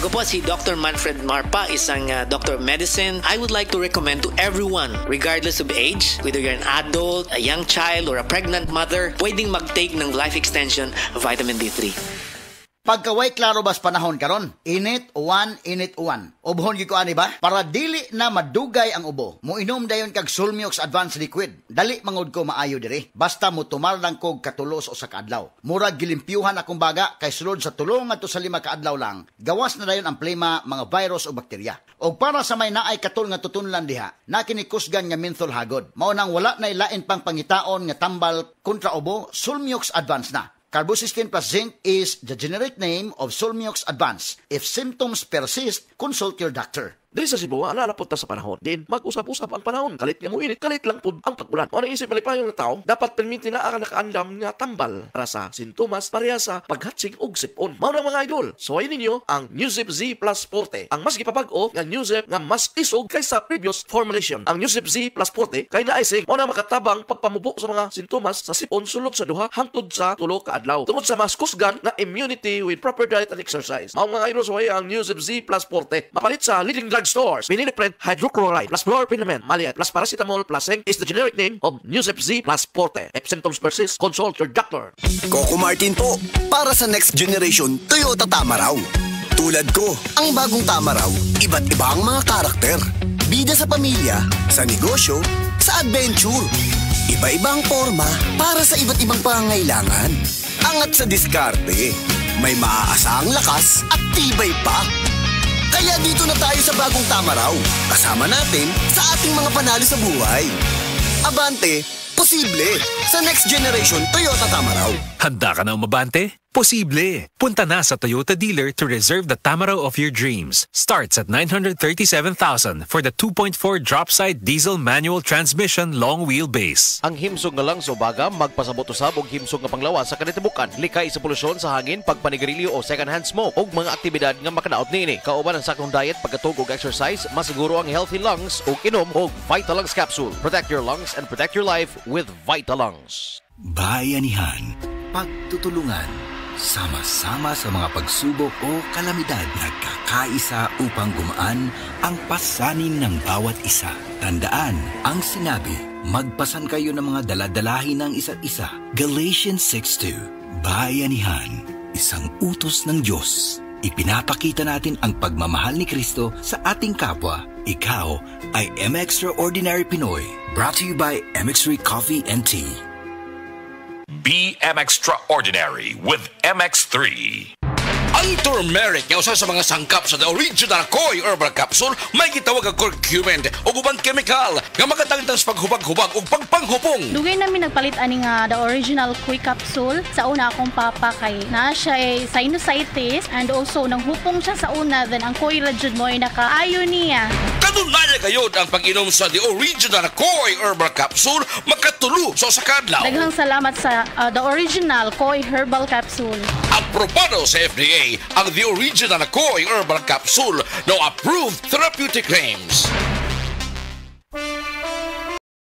Ako po si Dr. Manfred Marpa, isang Doctor of Medicine. I would like to recommend to everyone, regardless of age, whether you're an adult, a young child, or a pregnant mother, pwedeng mag-take ng Life Extension Vitamin D3. Pagkaway klaro bas panahon karon, init uwan. Ubhon gyud ko ani ba? Para dili na madugay ang ubo. Moinom dayon kag Sulmiox Advanced Liquid. Dali mangod ko maayo diri. Basta mo tumal lang kog katulos o sa kaadlaw. Murag gilimpyuhan akong baga kay sulod sa tulong ngadto sa 5 kaadlaw lang. Gawas na dayon ang plema, mga virus o bakterya. Og para sa may naay katul nga tutunlan diha, na kinikusgan nga menthol hagod. Mao nang wala na ilain pang pangitaon nga tambal kontra ubo, Sulmiox Advanced na. Carbocysteine plus zinc is the generic name of Sulmiox Advanced. If symptoms persist, consult your doctor. Dili sa Cebu, nalalapot ta sa panahon. Din, mag-usap-usap ang panahon. Kalit nga mo init, kalit lang po ang pag-ulan. O isip malipayong ng tao, dapat permiti na ang nakaandam nga tambal para sa sintomas pareha sa paghatsig og sipon. Mao na mga idol. So ay ninyo ang Newzip Z Plus Forte. Ang mas gipapag-o nga Newzip nga mas isog kaysa previous formulation. Ang Newzip Z Plus Forte kay naisig mo na makatabang pagpamubo sa mga sintomas sa sipon sulod sa duha hangtod sa 3 ka adlaw. Tungod sa mas kusgan na immunity with proper diet and exercise. Mao mga idol, so ay ang Newzip Z Plus Forte. Mapalit sa leading stores. Minilipred hydrochloride plus fluorphenamine maliat plus paracetamol plus zinc is the generic name of Newzip Z Plus Forte. If symptoms persist, consult your doctor. Coco Martin po, para sa next generation Toyota Tamaraw. Tulad ko, ang bagong Tamaraw, iba't iba ang mga karakter. Bida sa pamilya, sa negosyo, sa adventure. Iba-ibang forma para sa iba't ibang pangangailangan. Angat sa diskarte, may maaasahang lakas at tibay pa. Kaya dito na tayo sa bagong Tamaraw. Kasama natin sa ating mga panalo sa buhay. Abante, posible sa next generation Toyota Tamaraw. Handa ka na umabante? Posible! Punta na sa Toyota dealer to reserve the Tamaraw of your dreams. Starts at 937,000 for the 2.4 drop-side diesel manual transmission long wheelbase. Ang himsog nga lang sa baga, magpasabot usab og himsog nga panglawas sa kanitibukan. Likay sa polusyon sa hangin, pagpanigarilyo o second-hand smoke og mga aktibidad nga makadaot niini. Kauban ang sakong diet, pagkatug og exercise, masiguro ang healthy lungs og inom og Vitalungs capsule. Protect your lungs and protect your life with Vitalungs. Bayanihan, pagtutulungan, sama-sama sa mga pagsubok o kalamidad, nagkakaisa upang gumaan ang pasanin ng bawat isa. Tandaan ang sinabi, magpasan kayo ng mga daladalahin ng isa't isa. Galatians 6:2. Bayanihan, isang utos ng Diyos. Ipinapakita natin ang pagmamahal ni Kristo sa ating kapwa. Ikaw ay M-Extraordinary Pinoy. Brought to you by M-X3 Coffee and Tea. Be extraordinary with MX3. Ang turmeric nga usa sa mga sangkap sa the original Koi Herbal Capsule may gitawag ang curcumin o ubang chemical nga makatangtang sa paghubag-hubag o pagpanghupong. Dugay namin nagpalit ani nga the original Koi Capsule. Sa una akong papa kay na siya ay sinusitis and also nanghupong siya sa una, then ang Koi ra jud mo ay nakaayo niya. Kanunay kayod ang pag-inom sa the original Koi Herbal Capsule makatulo sa sakadlaw. Daghang salamat sa the original Koi Herbal Capsule. Aprobado sa FDA ang the original Koi Herbal Capsule, no approved therapeutic claims.